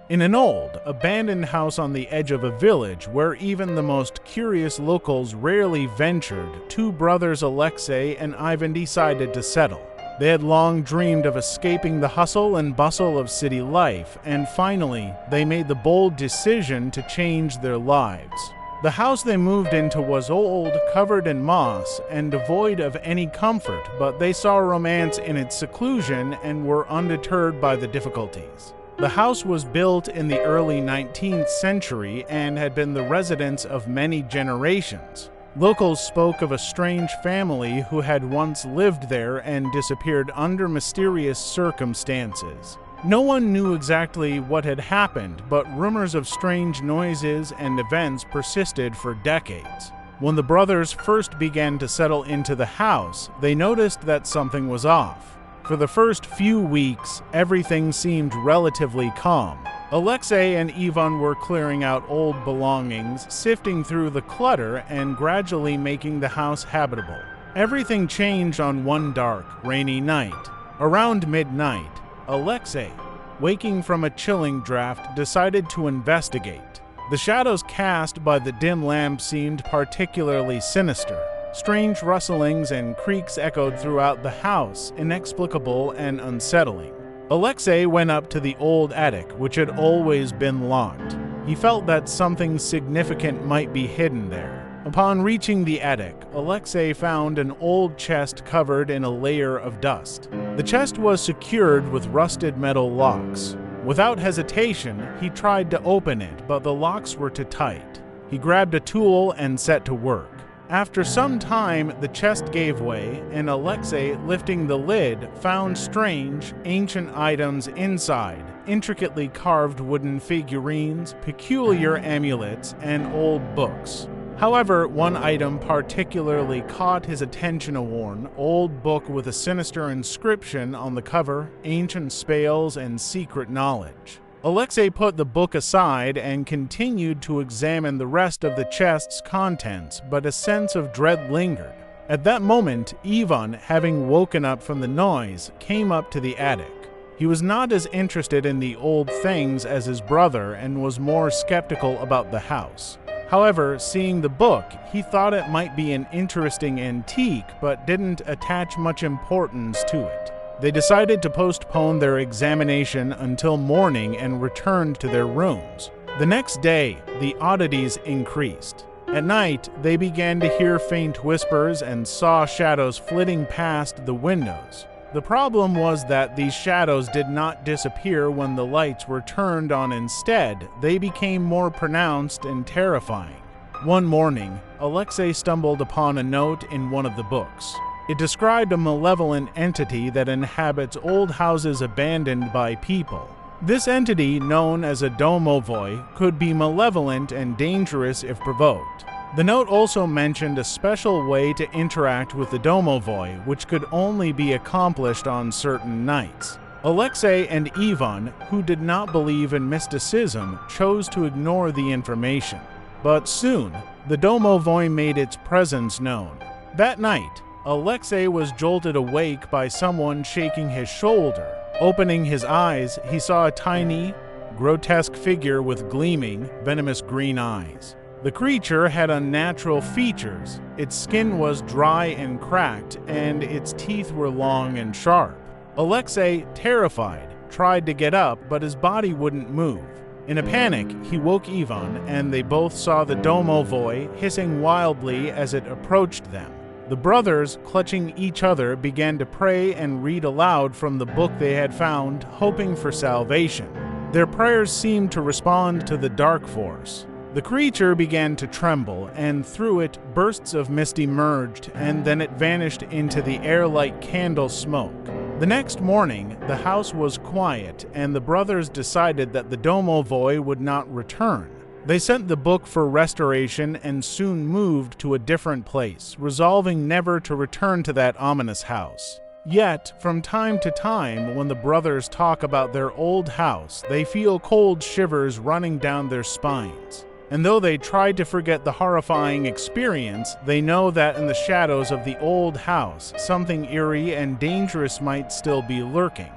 In an old, abandoned house on the edge of a village where even the most curious locals rarely ventured, two brothers Alexei and Ivan decided to settle. They had long dreamed of escaping the hustle and bustle of city life, and finally, they made the bold decision to change their lives. The house they moved into was old, covered in moss, and devoid of any comfort, but they saw romance in its seclusion and were undeterred by the difficulties. The house was built in the early 19th century and had been the residence of many generations. Locals spoke of a strange family who had once lived there and disappeared under mysterious circumstances. No one knew exactly what had happened, but rumors of strange noises and events persisted for decades. When the brothers first began to settle into the house, they noticed that something was off. For the first few weeks, everything seemed relatively calm. Alexei and Ivan were clearing out old belongings, sifting through the clutter, and gradually making the house habitable. Everything changed on one dark, rainy night. Around midnight, Alexei, waking from a chilling draft, decided to investigate. The shadows cast by the dim lamp seemed particularly sinister. Strange rustlings and creaks echoed throughout the house, inexplicable and unsettling. Alexei went up to the old attic, which had always been locked. He felt that something significant might be hidden there. Upon reaching the attic, Alexei found an old chest covered in a layer of dust. The chest was secured with rusted metal locks. Without hesitation, he tried to open it, but the locks were too tight. He grabbed a tool and set to work. After some time, the chest gave way, and Alexei, lifting the lid, found strange, ancient items inside: intricately carved wooden figurines, peculiar amulets, and old books. However, one item particularly caught his attention: a worn, old book with a sinister inscription on the cover: ancient spells and secret knowledge. Alexei put the book aside and continued to examine the rest of the chest's contents, but a sense of dread lingered. At that moment, Ivan, having woken up from the noise, came up to the attic. He was not as interested in the old things as his brother and was more skeptical about the house. However, seeing the book, he thought it might be an interesting antique, but didn't attach much importance to it. They decided to postpone their examination until morning and returned to their rooms. The next day, the oddities increased. At night, they began to hear faint whispers and saw shadows flitting past the windows. The problem was that these shadows did not disappear when the lights were turned on. Instead, they became more pronounced and terrifying. One morning, Alexei stumbled upon a note in one of the books. It described a malevolent entity that inhabits old houses abandoned by people. This entity, known as a Domovoi, could be malevolent and dangerous if provoked. The note also mentioned a special way to interact with the Domovoi, which could only be accomplished on certain nights. Alexei and Ivan, who did not believe in mysticism, chose to ignore the information. But soon, the Domovoi made its presence known. That night, Alexei was jolted awake by someone shaking his shoulder. Opening his eyes, he saw a tiny, grotesque figure with gleaming, venomous green eyes. The creature had unnatural features. Its skin was dry and cracked, and its teeth were long and sharp. Alexei, terrified, tried to get up, but his body wouldn't move. In a panic, he woke Ivan, and they both saw the Domovoi hissing wildly as it approached them. The brothers, clutching each other, began to pray and read aloud from the book they had found, hoping for salvation. Their prayers seemed to respond to the dark force. The creature began to tremble, and through it, bursts of mist emerged, and then it vanished into the air like candle smoke. The next morning, the house was quiet, and the brothers decided that the Domovoi would not return. They sent the book for restoration and soon moved to a different place, resolving never to return to that ominous house. Yet, from time to time, when the brothers talk about their old house, they feel cold shivers running down their spines. And though they tried to forget the horrifying experience, they know that in the shadows of the old house, something eerie and dangerous might still be lurking.